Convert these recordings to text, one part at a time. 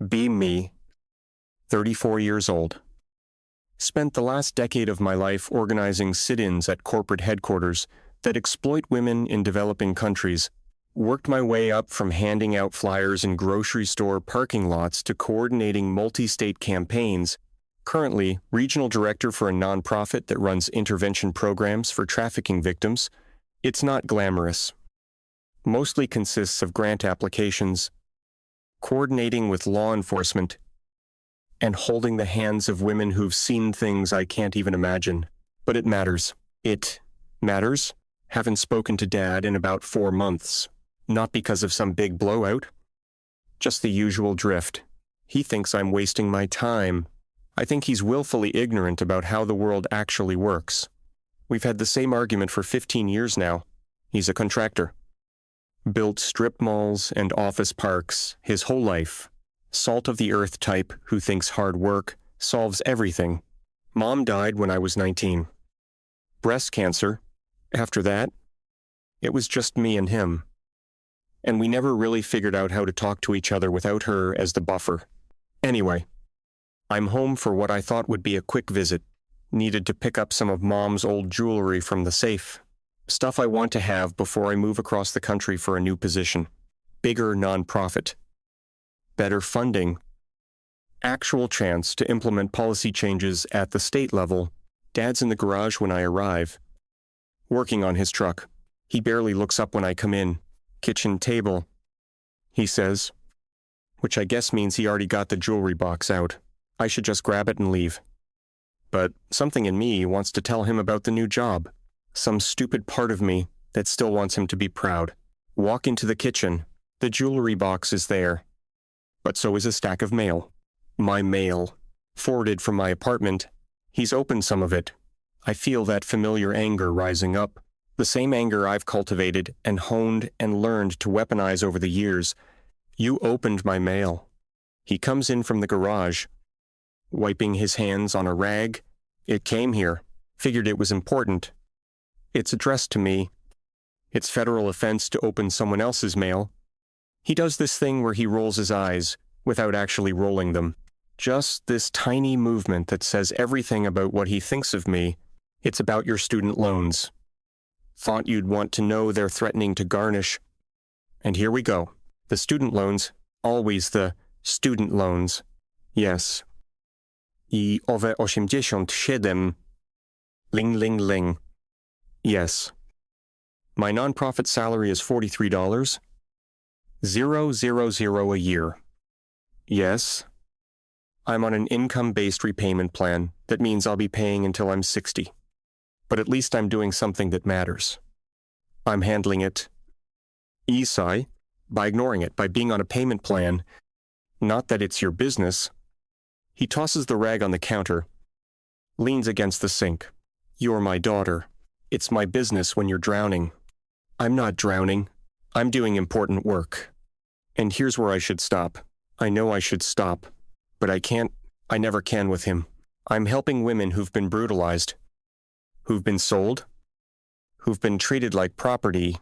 Be me, 34 years old. Spent the last decade of my life organizing sit-ins at corporate headquarters that exploit women in developing countries. Worked my way up from handing out flyers in grocery store parking lots to coordinating multi-state campaigns. Currently, regional director for a nonprofit that runs intervention programs for trafficking victims. It's not glamorous. Mostly consists of grant applications, coordinating with law enforcement, and holding the hands of women who've seen things I can't even imagine. But it matters. It matters. Haven't spoken to Dad in about 4 months. Not because of some big blowout. Just the usual drift. He thinks I'm wasting my time. I think he's willfully ignorant about how the world actually works. We've had the same argument for 15 years now. He's a contractor. Built strip malls and office parks his whole life. Salt-of-the-earth type who thinks hard work solves everything. Mom died when I was 19. Breast cancer. After that, it was just me and him. And we never really figured out how to talk to each other without her as the buffer. Anyway, I'm home for what I thought would be a quick visit. Needed to pick up some of Mom's old jewelry from the safe. Stuff I want to have before I move across the country for a new position. Bigger nonprofit. Better funding. Actual chance to implement policy changes at the state level. Dad's in the garage when I arrive. Working on his truck. He barely looks up when I come in. Kitchen table, he says, which I guess means he already got the jewelry box out. I should just grab it and leave. But something in me wants to tell him about the new job. Some stupid part of me that still wants him to be proud. Walk into the kitchen. The jewelry box is there. But so is a stack of mail. My mail. Forwarded from my apartment. He's opened some of it. I feel that familiar anger rising up. The same anger I've cultivated and honed and learned to weaponize over the years. You opened my mail. He comes in from the garage, wiping his hands on a rag. It came here. Figured it was important. It's addressed to me. It's federal offense to open someone else's mail. He does this thing where he rolls his eyes without actually rolling them. Just this tiny movement that says everything about what he thinks of me. It's about your student loans. Thought you'd want to know they're threatening to garnish. And here we go. The student loans. Always the student loans. Yes. I owe 87. Ling ling ling. Yes. My nonprofit salary is $43. 000 a year. Yes. I'm on an income-based repayment plan. That means I'll be paying until I'm 60. But at least I'm doing something that matters. I'm handling it. Isai, by ignoring it, by being on a payment plan. Not that it's your business. He tosses the rag on the counter, leans against the sink. You're my daughter. It's my business when you're drowning. I'm not drowning. I'm doing important work. And here's where I should stop. I know I should stop, but I can't. I never can with him. I'm helping women who've been brutalized, who've been sold, who've been treated like property.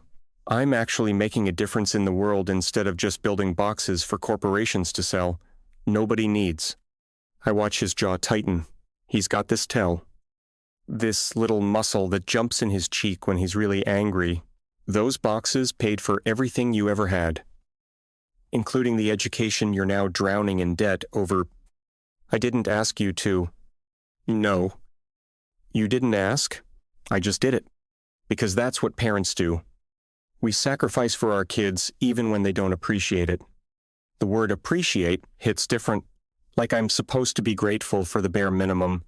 I'm actually making a difference in the world instead of just building boxes for corporations to sell. Nobody needs. I watch his jaw tighten. He's got this tell. This little muscle that jumps in his cheek when he's really angry. Those boxes paid for everything you ever had, including the education you're now drowning in debt over. I didn't ask you to. No. You didn't ask? I just did it. Because that's what parents do. We sacrifice for our kids even when they don't appreciate it. The word appreciate hits different. Like I'm supposed to be grateful for the bare minimum.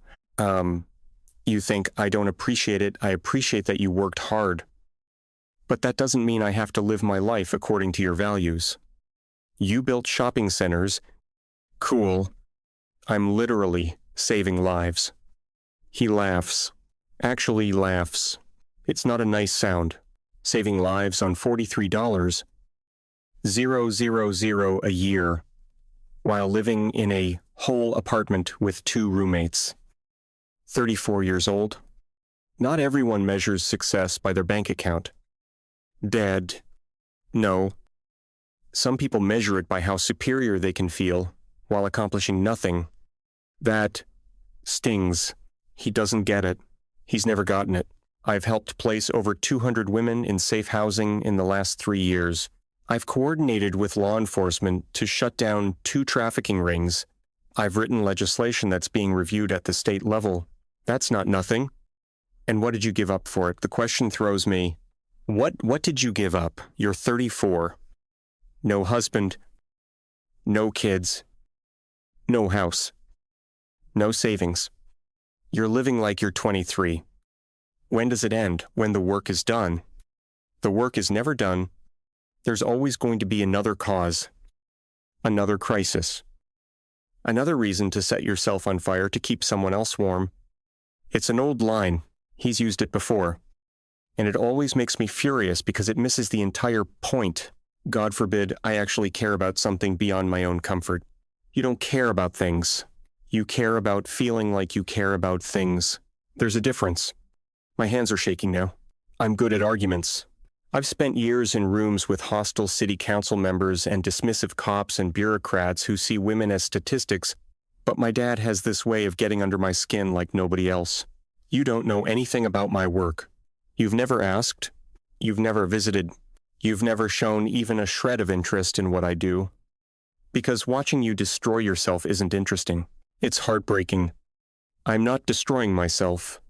You think I don't appreciate it. I appreciate that you worked hard. But that doesn't mean I have to live my life according to your values. You built shopping centers. Cool. I'm literally saving lives. He laughs. Actually laughs. It's not a nice sound. Saving lives on $43. 000 a year, while living in a whole apartment with 2 roommates. 34 years old. Not everyone measures success by their bank account. Dad. No. Some people measure it by how superior they can feel while accomplishing nothing. That stings. He doesn't get it. He's never gotten it. I've helped place over 200 women in safe housing in the last 3 years. I've coordinated with law enforcement to shut down 2 trafficking rings. I've written legislation that's being reviewed at the state level. That's not nothing. And what did you give up for it? The question throws me. What did you give up? You're 34. No husband. No kids. No house. No savings. You're living like you're 23. When does it end? When the work is done. The work is never done. There's always going to be another cause. Another crisis. Another reason to set yourself on fire to keep someone else warm. It's an old line. He's used it before. And it always makes me furious because it misses the entire point. God forbid I actually care about something beyond my own comfort. You don't care about things. You care about feeling like you care about things. There's a difference. My hands are shaking now. I'm good at arguments. I've spent years in rooms with hostile city council members and dismissive cops and bureaucrats who see women as statistics, but my dad has this way of getting under my skin like nobody else. You don't know anything about my work. You've never asked. You've never visited. You've never shown even a shred of interest in what I do. Because watching you destroy yourself isn't interesting. It's heartbreaking. I'm not destroying myself.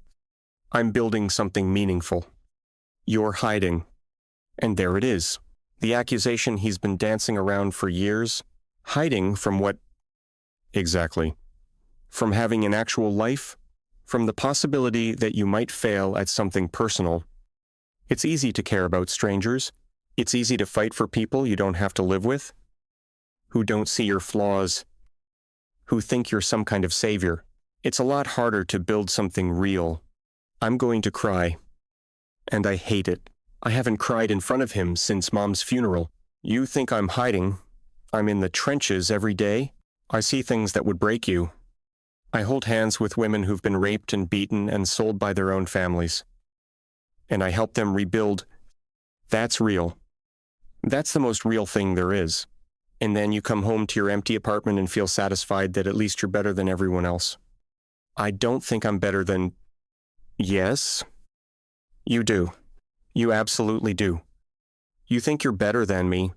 I'm building something meaningful. You're hiding. And there it is. The accusation he's been dancing around for years. Hiding from what? Exactly. From having an actual life? From the possibility that you might fail at something personal. It's easy to care about strangers. It's easy to fight for people you don't have to live with, who don't see your flaws, who think you're some kind of savior. It's a lot harder to build something real. I'm going to cry. And I hate it. I haven't cried in front of him since Mom's funeral. You think I'm hiding? I'm in the trenches every day. I see things that would break you. I hold hands with women who've been raped and beaten and sold by their own families. And I help them rebuild. That's real. That's the most real thing there is. And then you come home to your empty apartment and feel satisfied that at least you're better than everyone else. I don't think I'm better than... Yes? You do. You absolutely do. You think you're better than me.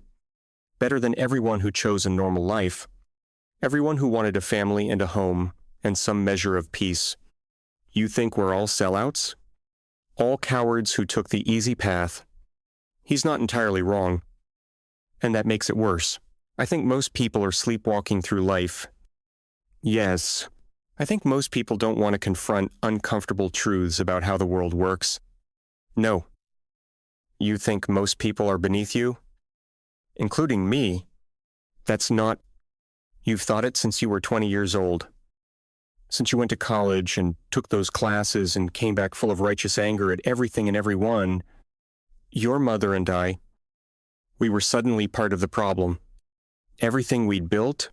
Better than everyone who chose a normal life. Everyone who wanted a family and a home and some measure of peace. You think we're all sellouts? All cowards who took the easy path. He's not entirely wrong. And that makes it worse. I think most people are sleepwalking through life. Yes. I think most people don't want to confront uncomfortable truths about how the world works. No. You think most people are beneath you? Including me. That's not... You've thought it since you were 20 years old. Since you went to college and took those classes and came back full of righteous anger at everything and everyone. Your mother and I, we were suddenly part of the problem. Everything we'd built,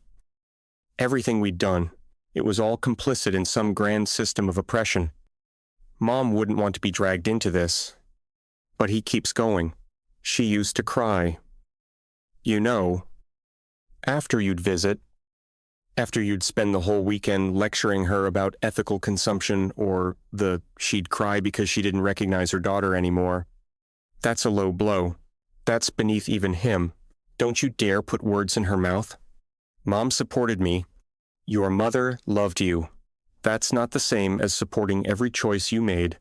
everything we'd done, it was all complicit in some grand system of oppression. Mom wouldn't want to be dragged into this. But he keeps going. She used to cry. You know, after you'd visit, after you'd spend the whole weekend lecturing her about ethical consumption or she'd cry because she didn't recognize her daughter anymore. That's a low blow. That's beneath even him. Don't you dare put words in her mouth. Mom supported me. Your mother loved you. That's not the same as supporting every choice you made.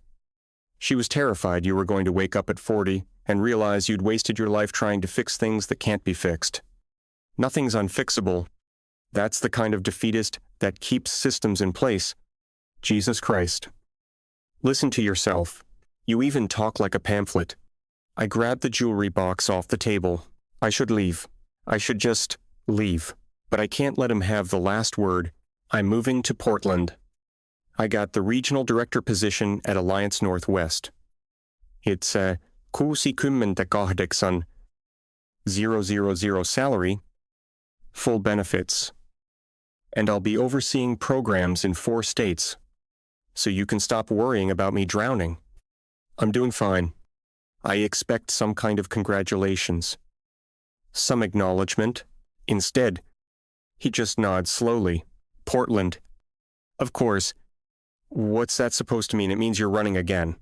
She was terrified you were going to wake up at 40 and realize you'd wasted your life trying to fix things that can't be fixed. Nothing's unfixable. That's the kind of defeatist that keeps systems in place. Jesus Christ. Listen to yourself. You even talk like a pamphlet. I grabbed the jewelry box off the table. I should leave. I should just leave. But I can't let him have the last word. I'm moving to Portland. I got the regional director position at Alliance Northwest. It's 68 000 salary, full benefits. And I'll be overseeing programs in 4 states. So you can stop worrying about me drowning. I'm doing fine. I expect some kind of congratulations. Some acknowledgement. Instead, He just nods slowly. Portland. Of course. What's that supposed to mean? It means you're running again.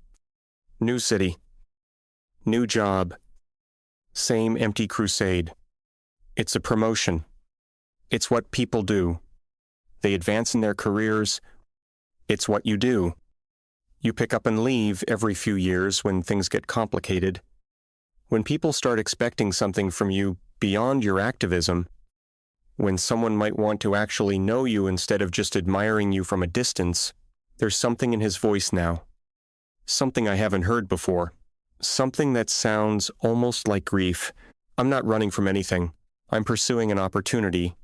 New city. New job. Same empty crusade. It's a promotion. It's what people do. They advance in their careers. It's what you do. You pick up and leave every few years when things get complicated. When people start expecting something from you beyond your activism, when someone might want to actually know you instead of just admiring you from a distance, there's something in his voice now. Something I haven't heard before. Something that sounds almost like grief. I'm not running from anything. I'm pursuing an opportunity.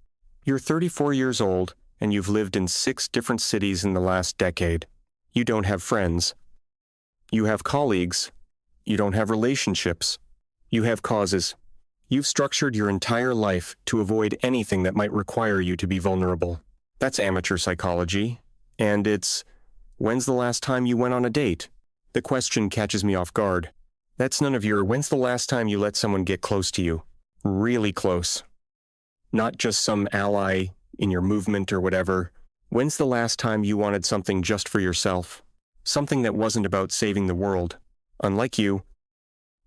You're 34 years old, and you've lived in 6 different cities in the last decade. You don't have friends. You have colleagues. You don't have relationships. You have causes. You've structured your entire life to avoid anything that might require you to be vulnerable. That's amateur psychology. And it's, when's the last time you went on a date? The question catches me off guard. That's none of your, when's the last time you let someone get close to you? Really close. Not just some ally in your movement or whatever. When's the last time you wanted something just for yourself? Something that wasn't about saving the world. Unlike you,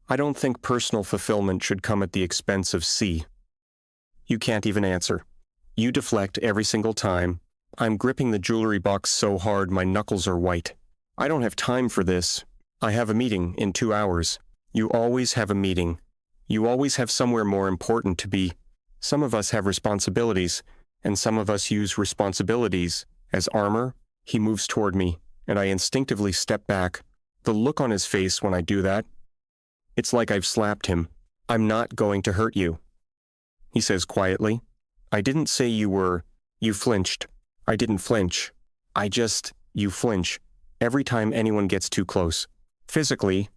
I don't think personal fulfillment should come at the expense of C. You can't even answer. You deflect every single time. I'm gripping the jewelry box so hard my knuckles are white. I don't have time for this. I have a meeting in 2 hours. You always have a meeting. You always have somewhere more important to be. Some of us have responsibilities, and some of us use responsibilities as armor. He moves toward me, and I instinctively step back. The look on his face when I do that, it's like I've slapped him. I'm not going to hurt you. He says quietly. I didn't say you were. You flinched. I didn't flinch. You flinch. Every time anyone gets too close. Physically,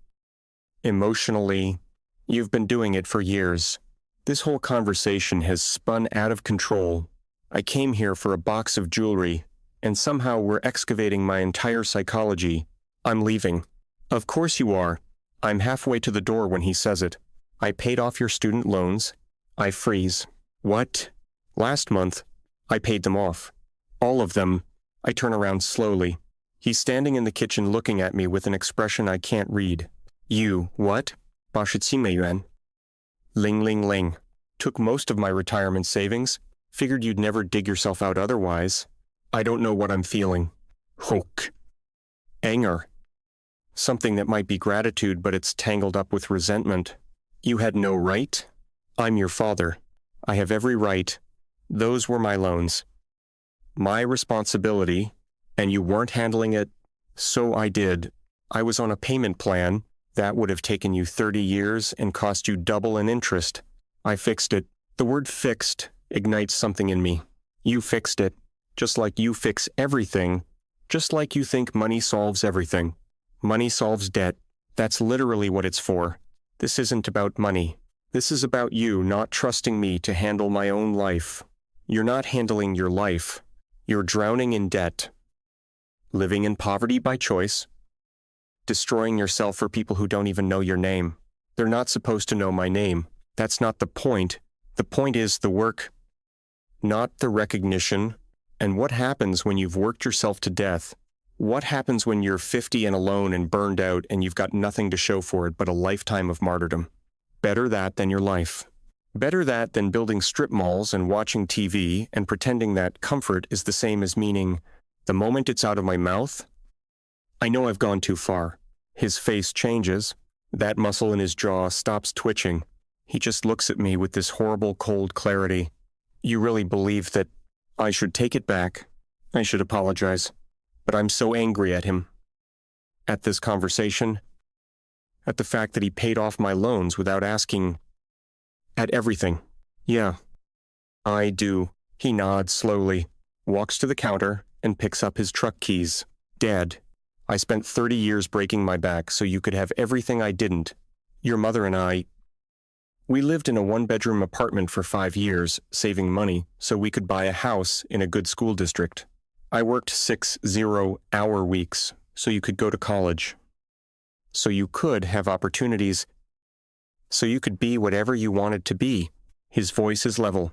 emotionally, you've been doing it for years. This whole conversation has spun out of control. I came here for a box of jewelry, and somehow we're excavating my entire psychology. I'm leaving. Of course you are. I'm halfway to the door when he says it. I paid off your student loans. I freeze. What? Last month, I paid them off. All of them. I turn around slowly. He's standing in the kitchen looking at me with an expression I can't read. You, what? 87元. Ling ling ling. Took most of my retirement savings. Figured you'd never dig yourself out otherwise. I don't know what I'm feeling. Hook. Anger. Something that might be gratitude, but it's tangled up with resentment. You had no right? I'm your father. I have every right. Those were my loans. My responsibility, and you weren't handling it? So I did. I was on a payment plan. That would have taken you 30 years and cost you double in interest. I fixed it. The word fixed ignites something in me. You fixed it. Just like you fix everything. Just like you think money solves everything. Money solves debt. That's literally what it's for. This isn't about money. This is about you not trusting me to handle my own life. You're not handling your life. You're drowning in debt. Living in poverty by choice. Destroying yourself for people who don't even know your name. They're not supposed to know my name. That's not the point. The point is the work, not the recognition. And what happens when you've worked yourself to death? What happens when you're 50 and alone and burned out and you've got nothing to show for it but a lifetime of martyrdom? Better that than your life. Better that than building strip malls and watching TV and pretending that comfort is the same as meaning, the moment it's out of my mouth, I know I've gone too far. His face changes. That muscle in his jaw stops twitching. He just looks at me with this horrible cold clarity. You really believe that I should take it back? I should apologize. But I'm so angry at him. At this conversation. At the fact that he paid off my loans without asking. At everything. Yeah. I do. He nods slowly, walks to the counter, and picks up his truck keys. Dad, I spent 30 years breaking my back so you could have everything I didn't. Your mother and I. We lived in a 1-bedroom apartment for 5 years, saving money so we could buy a house in a good school district. I worked 6 0-hour weeks so you could go to college. So you could have opportunities. So you could be whatever you wanted to be. His voice is level.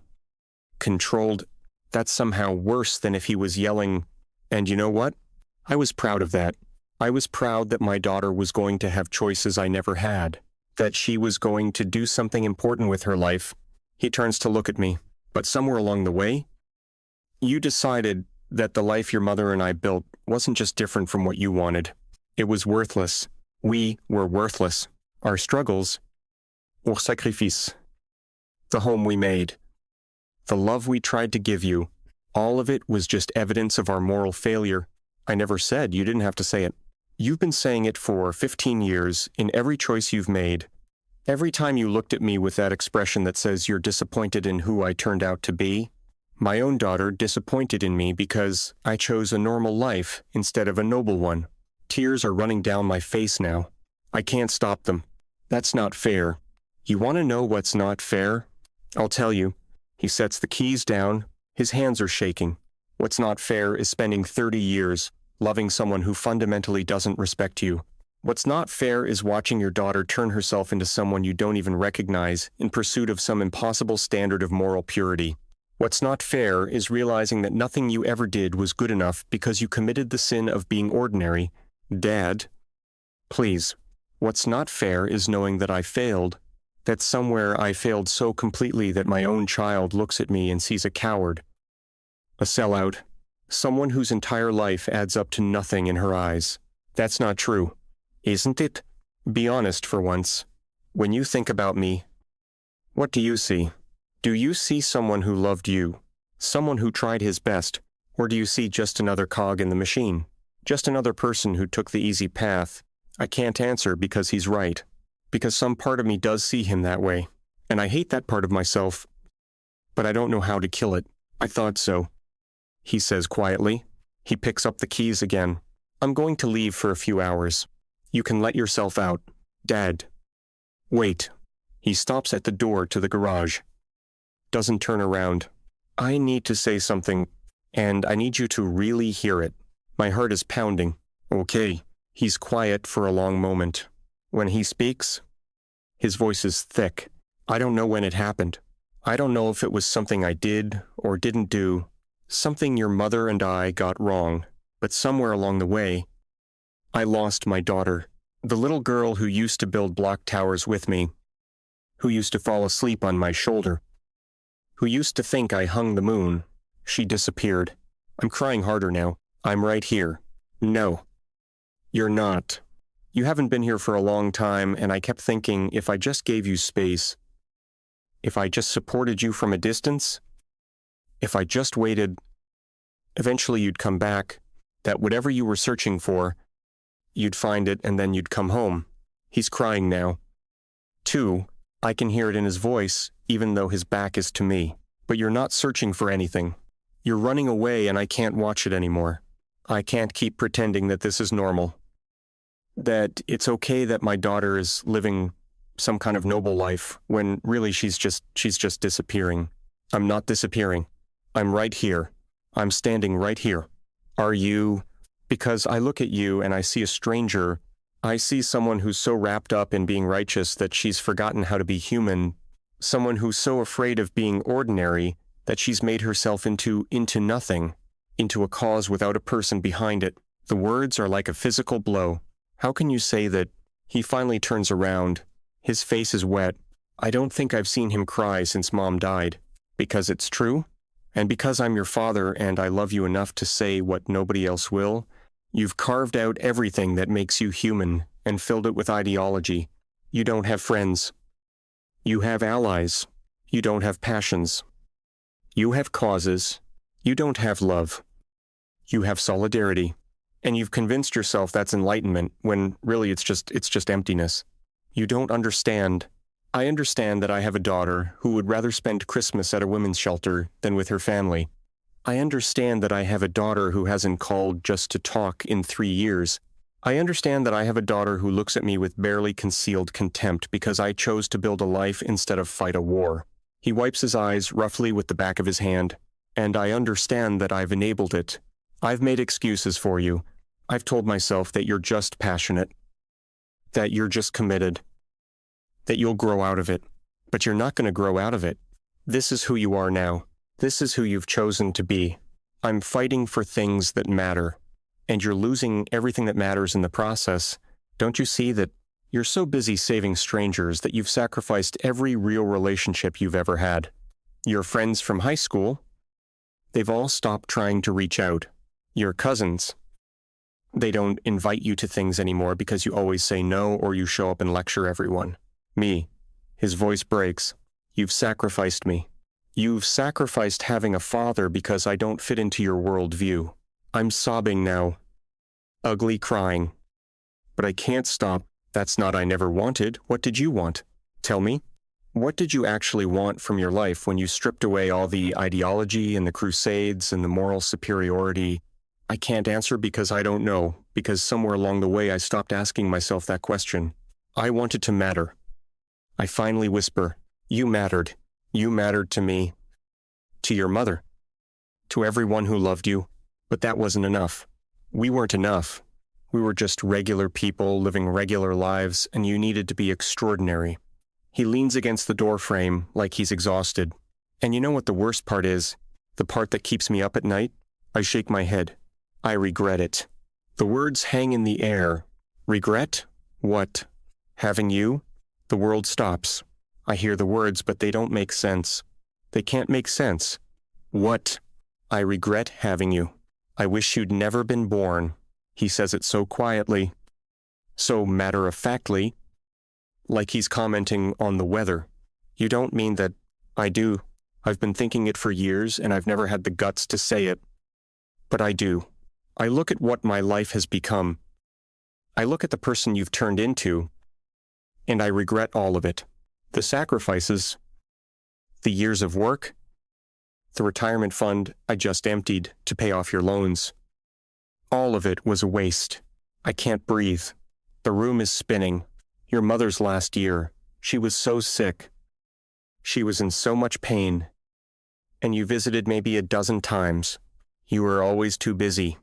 Controlled. That's somehow worse than if he was yelling. And you know what? I was proud of that. I was proud that my daughter was going to have choices I never had, that she was going to do something important with her life. He turns to look at me. But somewhere along the way, you decided that the life your mother and I built wasn't just different from what you wanted. It was worthless. We were worthless. Our struggles, or sacrifice, the home we made, the love we tried to give you, all of it was just evidence of our moral failure. I never said you didn't have to say it. You've been saying it for 15 years in every choice you've made. Every time you looked at me with that expression that says you're disappointed in who I turned out to be, my own daughter disappointed in me because I chose a normal life instead of a noble one. Tears are running down my face now. I can't stop them. That's not fair. You want to know what's not fair? I'll tell you. He sets the keys down. His hands are shaking. What's not fair is spending 30 years loving someone who fundamentally doesn't respect you. What's not fair is watching your daughter turn herself into someone you don't even recognize in pursuit of some impossible standard of moral purity. What's not fair is realizing that nothing you ever did was good enough because you committed the sin of being ordinary. Dad, please. What's not fair is knowing that I failed, that somewhere I failed so completely that my own child looks at me and sees a coward, a sellout, someone whose entire life adds up to nothing in her eyes. That's not true, isn't it? Be honest for once. When you think about me, what do you see? Do you see someone who loved you, someone who tried his best, or do you see just another cog in the machine, just another person who took the easy path? I can't answer because he's right, because some part of me does see him that way, and I hate that part of myself, but I don't know how to kill it. I thought so, he says quietly. He picks up the keys again. I'm going to leave for a few hours. You can let yourself out. Dad. Wait. He stops at the door to the garage. Doesn't turn around. I need to say something, and I need you to really hear it. My heart is pounding. Okay. He's quiet for a long moment. When he speaks, his voice is thick. I don't know when it happened. I don't know if it was something I did or didn't do, something your mother and I got wrong, but somewhere along the way, I lost my daughter, the little girl who used to build block towers with me, who used to fall asleep on my shoulder, who used to think I hung the moon. She disappeared. I'm crying harder now. I'm right here. No. You're not. You haven't been here for a long time, and I kept thinking if I just gave you space, if I just supported you from a distance, if I just waited, eventually you'd come back, that whatever you were searching for, you'd find it and then you'd come home. He's crying now. 2, I can hear it in his voice, even though his back is to me. But you're not searching for anything. You're running away and I can't watch it anymore. I can't keep pretending that this is normal. That it's okay that my daughter is living some kind of noble life when really she's just disappearing. I'm not disappearing. I'm right here. I'm standing right here. Are you? Because I look at you and I see a stranger. I see someone who's so wrapped up in being righteous that she's forgotten how to be human. Someone who's so afraid of being ordinary that she's made herself into nothing, into a cause without a person behind it. The words are like a physical blow. How can you say that? He finally turns around. His face is wet. I don't think I've seen him cry since Mom died. Because it's true? And because I'm your father and I love you enough to say what nobody else will, you've carved out everything that makes you human and filled it with ideology. You don't have friends. You have allies. You don't have passions. You have causes. You don't have love. You have solidarity. And you've convinced yourself that's enlightenment when really it's just emptiness. You don't understand. I understand that I have a daughter who would rather spend Christmas at a women's shelter than with her family. I understand that I have a daughter who hasn't called just to talk in 3 years. I understand that I have a daughter who looks at me with barely concealed contempt because I chose to build a life instead of fight a war. He wipes his eyes roughly with the back of his hand, and I understand that I've enabled it. I've made excuses for you. I've told myself that you're just passionate, that you're just committed, that you'll grow out of it. But you're not going to grow out of it. This is who you are now. This is who you've chosen to be. I'm fighting for things that matter, and you're losing everything that matters in the process. Don't you see that you're so busy saving strangers that you've sacrificed every real relationship you've ever had? Your friends from high school, they've all stopped trying to reach out. Your cousins, they don't invite you to things anymore because you always say no or you show up and lecture everyone. Me, his voice breaks. You've sacrificed me. You've sacrificed having a father because I don't fit into your worldview. I'm sobbing now. Ugly crying. But I can't stop. That's not I never wanted. What did you want? Tell me. What did you actually want from your life when you stripped away all the ideology and the crusades and the moral superiority? I can't answer because I don't know, because somewhere along the way I stopped asking myself that question. I wanted to matter. I finally whisper, you mattered. You mattered to me, to your mother, to everyone who loved you, but that wasn't enough. We weren't enough. We were just regular people living regular lives, and you needed to be extraordinary. He leans against the door frame like he's exhausted. And you know what the worst part is? The part that keeps me up at night? I shake my head. I regret it. The words hang in the air. Regret? What? Having you? The world stops. I hear the words, but they don't make sense. They can't make sense. What? I regret having you. I wish you'd never been born. He says it so quietly, so matter-of-factly, like he's commenting on the weather. You don't mean that? I do. I've been thinking it for years, and I've never had the guts to say it. But I do. I look at what my life has become. I look at the person you've turned into, and I regret all of it. The sacrifices, the years of work, the retirement fund I just emptied to pay off your loans. All of it was a waste. I can't breathe. The room is spinning. Your mother's last year. She was so sick. She was in so much pain. And you visited maybe a dozen times. You were always too busy.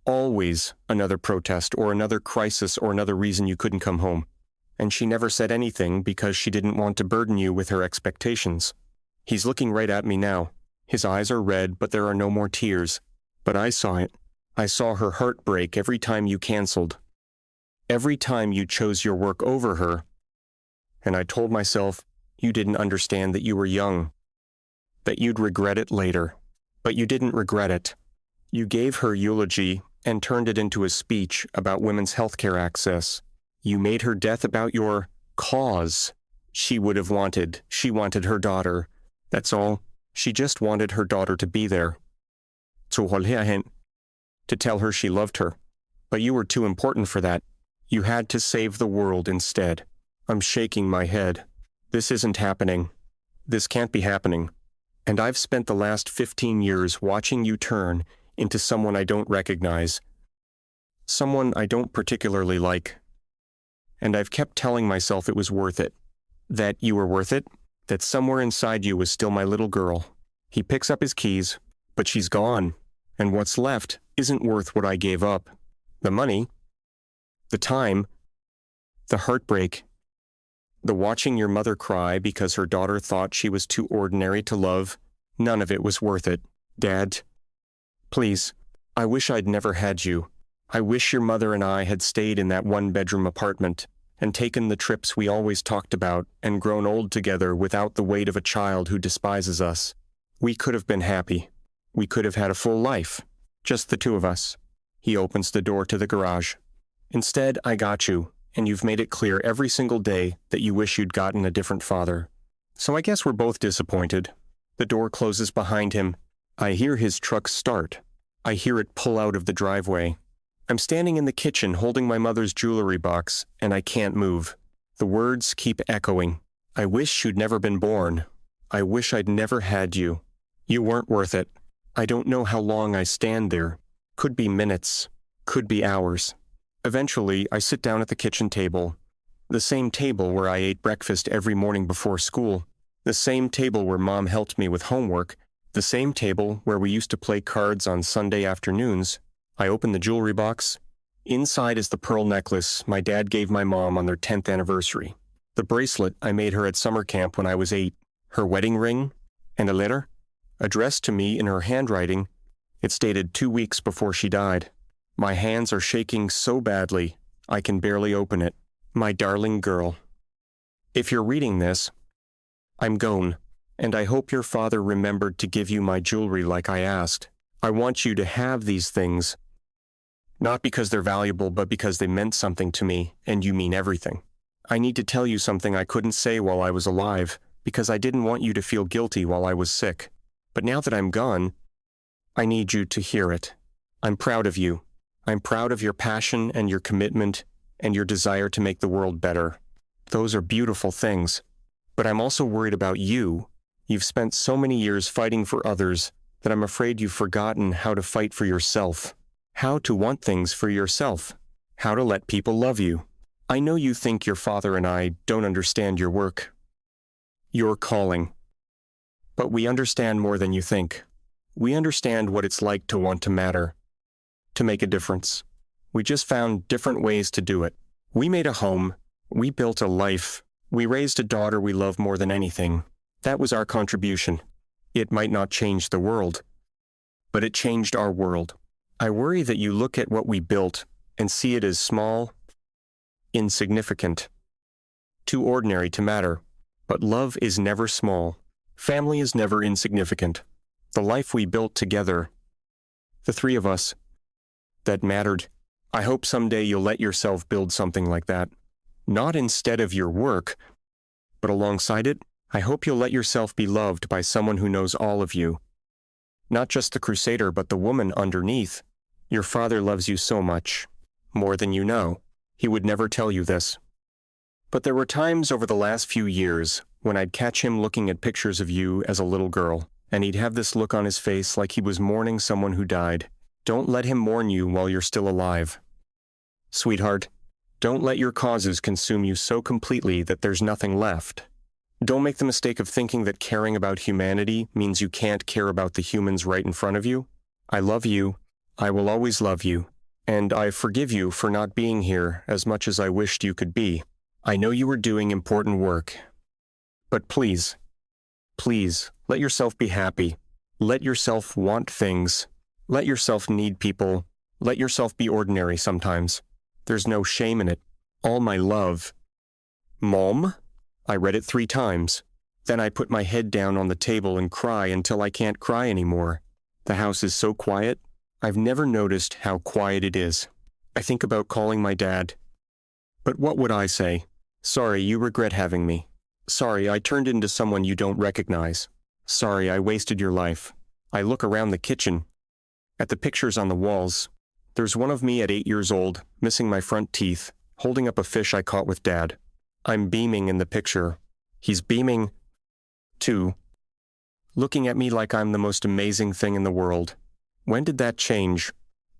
Always another protest or another crisis or another reason you couldn't come home. And she never said anything because she didn't want to burden you with her expectations. He's looking right at me now. His eyes are red, but there are no more tears. But I saw it. I saw her heart break every time you canceled. Every time you chose your work over her. And I told myself, you didn't understand that you were young. That you'd regret it later. But you didn't regret it. You gave her eulogy and turned it into a speech about women's healthcare access. You made her death about your cause. She would have wanted. She wanted her daughter. That's all. She just wanted her daughter to be there. To tell her she loved her. But you were too important for that. You had to save the world instead. I'm shaking my head. This isn't happening. This can't be happening. And I've spent the last 15 years watching you turn into someone I don't recognize. Someone I don't particularly like. And I've kept telling myself it was worth it. That you were worth it. That somewhere inside you was still my little girl. He picks up his keys, but she's gone. And what's left isn't worth what I gave up. The money, the time, the heartbreak, the watching your mother cry because her daughter thought she was too ordinary to love, none of it was worth it. Dad, please, I wish I'd never had you. I wish your mother and I had stayed in that one-bedroom apartment and taken the trips we always talked about and grown old together without the weight of a child who despises us. We could have been happy. We could have had a full life. Just the two of us. He opens the door to the garage. Instead, I got you, and you've made it clear every single day that you wish you'd gotten a different father. So I guess we're both disappointed. The door closes behind him. I hear his truck start. I hear it pull out of the driveway. I'm standing in the kitchen holding my mother's jewelry box, and I can't move. The words keep echoing. I wish you'd never been born. I wish I'd never had you. You weren't worth it. I don't know how long I stand there. Could be minutes. Could be hours. Eventually, I sit down at the kitchen table. The same table where I ate breakfast every morning before school. The same table where Mom helped me with homework. The same table where we used to play cards on Sunday afternoons. I open the jewelry box. Inside is the pearl necklace my dad gave my mom on their 10th anniversary. The bracelet I made her at summer camp when I was 8. Her wedding ring. And a letter. addressed to me in her handwriting. It's dated 2 weeks before she died. My hands are shaking so badly, I can barely open it. My darling girl. If you're reading this, I'm gone, and I hope your father remembered to give you my jewelry like I asked. I want you to have these things, not because they're valuable, but because they meant something to me, and you mean everything. I need to tell you something I couldn't say while I was alive, because I didn't want you to feel guilty while I was sick. But now that I'm gone, I need you to hear it. I'm proud of you. I'm proud of your passion and your commitment and your desire to make the world better. Those are beautiful things. But I'm also worried about you. You've spent so many years fighting for others that I'm afraid you've forgotten how to fight for yourself, how to want things for yourself, how to let people love you. I know you think your father and I don't understand your work, your calling. But we understand more than you think. We understand what it's like to want to matter, to make a difference. We just found different ways to do it. We made a home. We built a life. We raised a daughter we love more than anything. That was our contribution. It might not change the world, but it changed our world. I worry that you look at what we built and see it as small, insignificant, too ordinary to matter. But love is never small. Family is never insignificant. The life we built together, the three of us, that mattered. I hope someday you'll let yourself build something like that. Not instead of your work, but alongside it. I hope you'll let yourself be loved by someone who knows all of you. Not just the crusader, but the woman underneath. Your father loves you so much, more than you know. He would never tell you this. But there were times over the last few years when I'd catch him looking at pictures of you as a little girl, and he'd have this look on his face like he was mourning someone who died. Don't let him mourn you while you're still alive. Sweetheart, don't let your causes consume you so completely that there's nothing left. Don't make the mistake of thinking that caring about humanity means you can't care about the humans right in front of you. I love you. I will always love you. And I forgive you for not being here as much as I wished you could be. I know you were doing important work. But please, please, let yourself be happy. Let yourself want things. Let yourself need people. Let yourself be ordinary sometimes. There's no shame in it. All my love. Mom? I read it 3 times. Then I put my head down on the table and cry until I can't cry anymore. The house is so quiet. I've never noticed how quiet it is. I think about calling my dad. But what would I say? Sorry, you regret having me. Sorry, I turned into someone you don't recognize. Sorry, I wasted your life. I look around the kitchen, at the pictures on the walls. There's one of me at 8 years old, missing my front teeth, holding up a fish I caught with Dad. I'm beaming in the picture. He's beaming, too, looking at me like I'm the most amazing thing in the world. When did that change?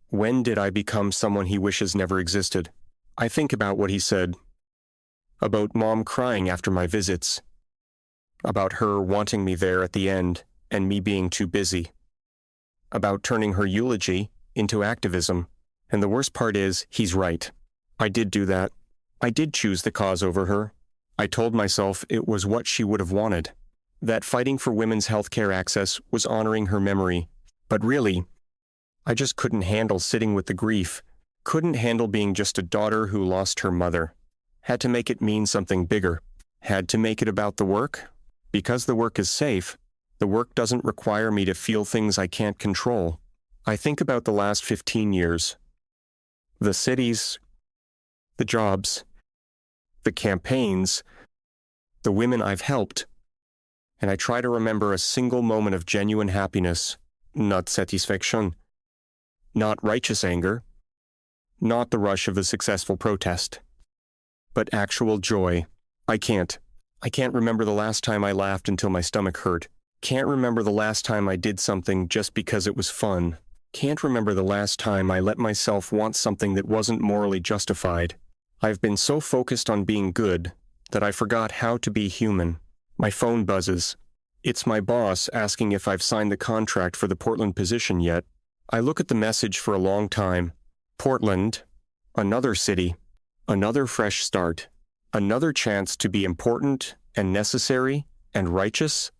When did I become someone he wishes never existed? I think about what he said. About Mom crying after my visits. About her wanting me there at the end, and me being too busy. About turning her eulogy into activism. And the worst part is, he's right. I did do that. I did choose the cause over her. I told myself it was what she would have wanted. That fighting for women's healthcare access was honoring her memory. But really, I just couldn't handle sitting with the grief. Couldn't handle being just a daughter who lost her mother. Had to make it mean something bigger. Had to make it about the work. Because the work is safe, the work doesn't require me to feel things I can't control. I think about the last 15 years. The cities, the jobs, the campaigns, the women I've helped, and I try to remember a single moment of genuine happiness, not satisfaction, not righteous anger, not the rush of a successful protest, but actual joy. I can't remember the last time I laughed until my stomach hurt. Can't remember the last time I did something just because it was fun. Can't remember the last time I let myself want something that wasn't morally justified. I've been so focused on being good that I forgot how to be human. My phone buzzes. It's my boss asking if I've signed the contract for the Portland position yet. I look at the message for a long time. Portland, another city, another fresh start, another chance to be important and necessary and righteous,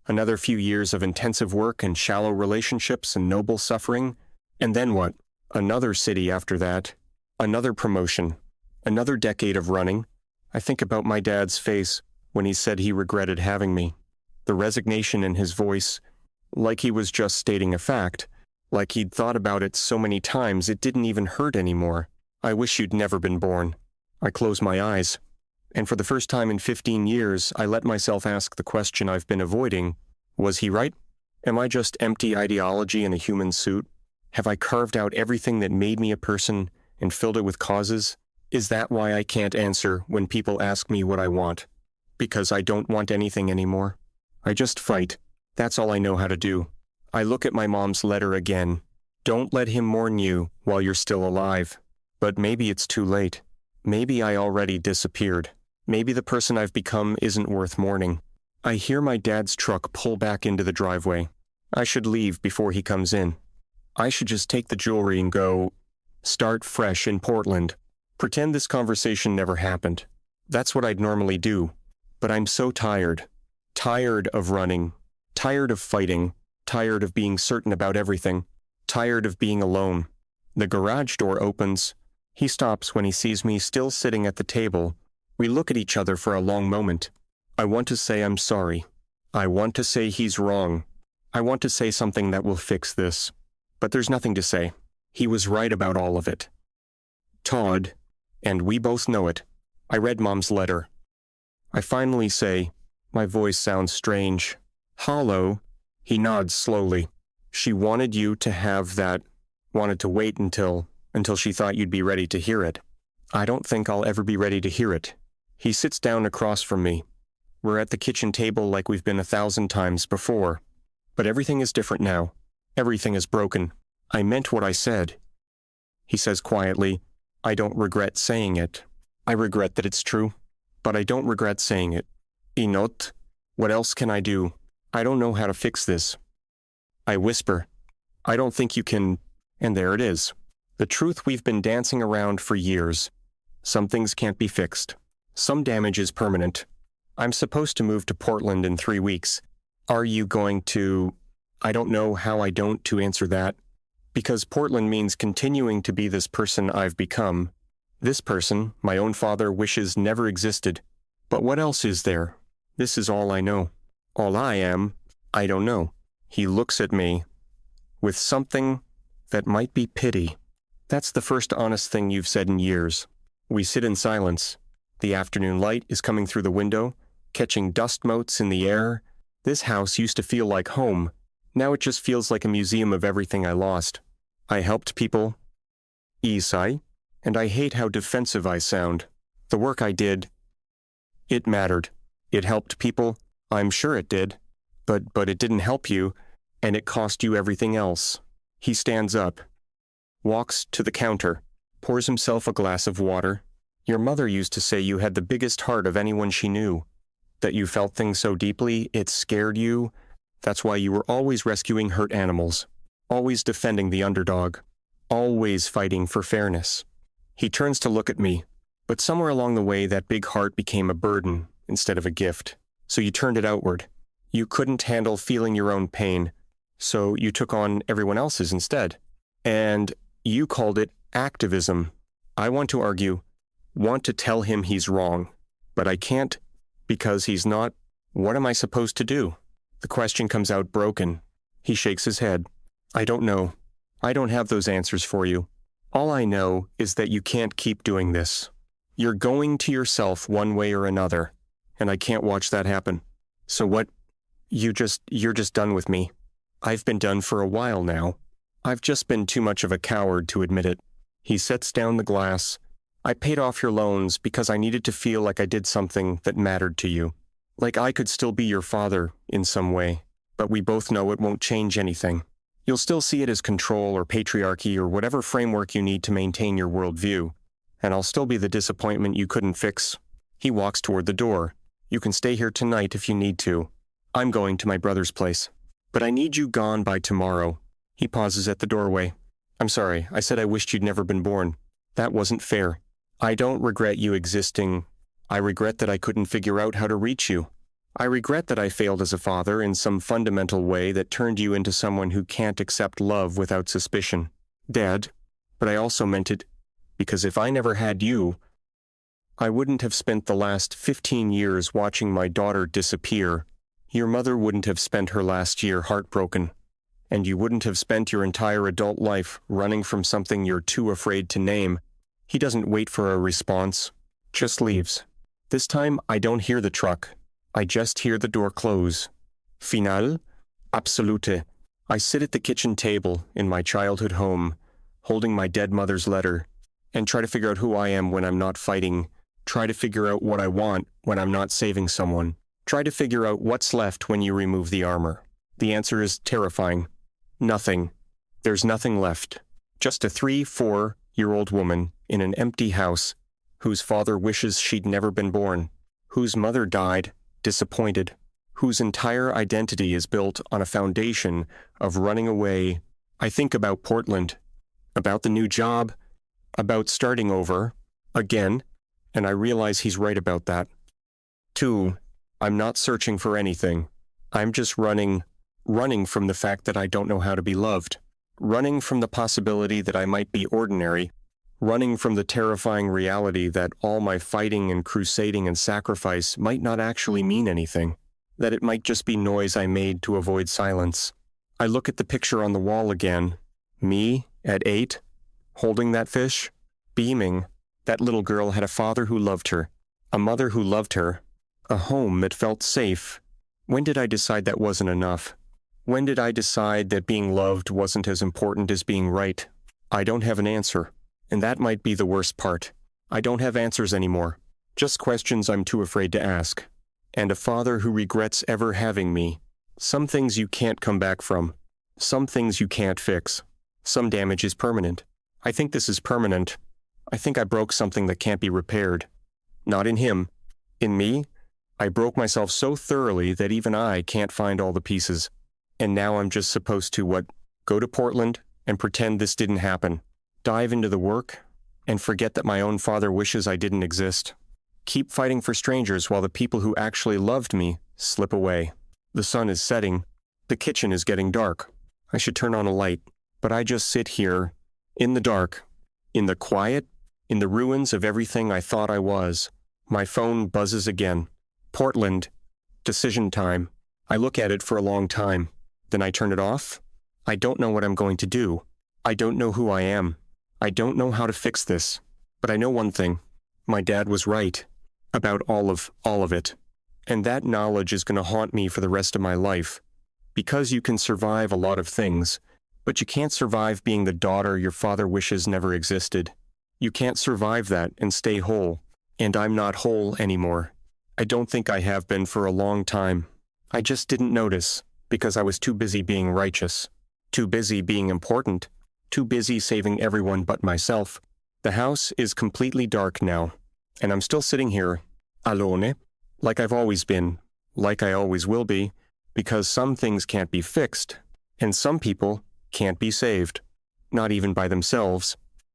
Another few years of intensive work and shallow relationships and noble suffering. And then what? Another city after that. Another promotion. Another decade of running. I think about my dad's face when he said he regretted having me. The resignation in his voice, like he was just stating a fact, like he'd thought about it so many times it didn't even hurt anymore. I wish you'd never been born. I close my eyes. And for the first time in 15 years, I let myself ask the question I've been avoiding. Was he right? Am I just empty ideology in a human suit? Have I carved out everything that made me a person and filled it with causes? Is that why I can't answer when people ask me what I want? Because I don't want anything anymore? I just fight. That's all I know how to do. I look at my mom's letter again. Don't let him mourn you while you're still alive. But maybe it's too late. Maybe I already disappeared. Maybe the person I've become isn't worth mourning. I hear my dad's truck pull back into the driveway. I should leave before he comes in. I should just take the jewelry and go start fresh in Portland. Pretend this conversation never happened. That's what I'd normally do. But I'm so tired. Tired of running. Tired of fighting. Tired of being certain about everything. Tired of being alone. The garage door opens. He stops when he sees me still sitting at the table. We look at each other for a long moment. I want to say I'm sorry. I want to say he's wrong. I want to say something that will fix this. But there's nothing to say. He was right about all of it. Todd, and we both know it. I read Mom's letter. I finally say, my voice sounds strange, hollow. He nods slowly. She wanted you to have that, wanted to wait until she thought you'd be ready to hear it. I don't think I'll ever be ready to hear it. He sits down across from me. We're at the kitchen table like we've been 1,000 times before. But everything is different now. Everything is broken. I meant what I said. He says quietly, I don't regret saying it. I regret that it's true, but I don't regret saying it. Inot, what else can I do? I don't know how to fix this. I whisper, I don't think you can, and there it is. The truth we've been dancing around for years. Some things can't be fixed. Some damage is permanent. I'm supposed to move to Portland in 3 weeks. Are you going to... I don't know how I don't to answer that. Because Portland means continuing to be this person I've become. This person, my own father wishes never existed. But what else is there? This is all I know. All I am, I don't know. He looks at me with something that might be pity. That's the first honest thing you've said in years. We sit in silence. The afternoon light is coming through the window, catching dust motes in the air. This house used to feel like home. Now it just feels like a museum of everything I lost. I helped people, Isai, and I hate how defensive I sound. The work I did, it mattered. It helped people, I'm sure it did. But it didn't help you, and it cost you everything else. He stands up, walks to the counter, pours himself a glass of water. Your mother used to say you had the biggest heart of anyone she knew, that you felt things so deeply it scared you. That's why you were always rescuing hurt animals, always defending the underdog, always fighting for fairness. He turns to look at me, but somewhere along the way that big heart became a burden instead of a gift. So you turned it outward. You couldn't handle feeling your own pain, so you took on everyone else's instead. And you called it activism. I want to argue, want to tell him he's wrong, but I can't because he's not. What am I supposed to do? The question comes out broken. He shakes his head. I don't know. I don't have those answers for you. All I know is that you can't keep doing this. You're going to yourself one way or another, and I can't watch that happen. So what? You're just done with me. I've been done for a while now. I've just been too much of a coward to admit it. He sets down the glass. I paid off your loans because I needed to feel like I did something that mattered to you. Like I could still be your father in some way, but we both know it won't change anything. You'll still see it as control or patriarchy or whatever framework you need to maintain your worldview, and I'll still be the disappointment you couldn't fix. He walks toward the door. You can stay here tonight if you need to. I'm going to my brother's place. But I need you gone by tomorrow. He pauses at the doorway. I'm sorry, I said I wished you'd never been born. That wasn't fair. I don't regret you existing. I regret that I couldn't figure out how to reach you. I regret that I failed as a father in some fundamental way that turned you into someone who can't accept love without suspicion. Dad, but I also meant it, because if I never had you, I wouldn't have spent the last 15 years watching my daughter disappear. Your mother wouldn't have spent her last year heartbroken. And you wouldn't have spent your entire adult life running from something you're too afraid to name. He doesn't wait for a response, just leaves. This time, I don't hear the truck. I just hear the door close. Final? Absolute. I sit at the kitchen table in my childhood home, holding my dead mother's letter, and try to figure out who I am when I'm not fighting. Try to figure out what I want when I'm not saving someone. Try to figure out what's left when you remove the armor. The answer is terrifying. Nothing. There's nothing left. Just a 3-4-year-old woman in an empty house whose father wishes she'd never been born, whose mother died, disappointed, whose entire identity is built on a foundation of running away. I think about Portland, about the new job, about starting over, again, and I realize he's right about that. 2. I'm not searching for anything. I'm just running from the fact that I don't know how to be loved, running from the possibility that I might be ordinary, running from the terrifying reality that all my fighting and crusading and sacrifice might not actually mean anything, that it might just be noise I made to avoid silence. I look at the picture on the wall again, me at 8, holding that fish, beaming. That little girl had a father who loved her, a mother who loved her, a home that felt safe. When did I decide that wasn't enough? When did I decide that being loved wasn't as important as being right? I don't have an answer, and that might be the worst part. I don't have answers anymore, just questions I'm too afraid to ask. And a father who regrets ever having me. Some things you can't come back from. Some things you can't fix. Some damage is permanent. I think this is permanent. I think I broke something that can't be repaired. Not in him. In me, I broke myself so thoroughly that even I can't find all the pieces. And now I'm just supposed to, go to Portland and pretend this didn't happen. Dive into the work and forget that my own father wishes I didn't exist. Keep fighting for strangers while the people who actually loved me slip away. The sun is setting. The kitchen is getting dark. I should turn on a light, but I just sit here, in the dark, in the quiet, in the ruins of everything I thought I was. My phone buzzes again. Portland. Decision time. I look at it for a long time. Then I turn it off. I don't know what I'm going to do. I don't know who I am. I don't know how to fix this. But I know one thing. My dad was right. About all of it. And that knowledge is going to haunt me for the rest of my life. Because you can survive a lot of things, but you can't survive being the daughter your father wishes never existed. You can't survive that and stay whole. And I'm not whole anymore. I don't think I have been for a long time. I just didn't notice, because I was too busy being righteous. Too busy being important. Too busy saving everyone but myself. The house is completely dark now. And I'm still sitting here, alone, like I've always been, like I always will be, because some things can't be fixed, and some people can't be saved, not even by themselves.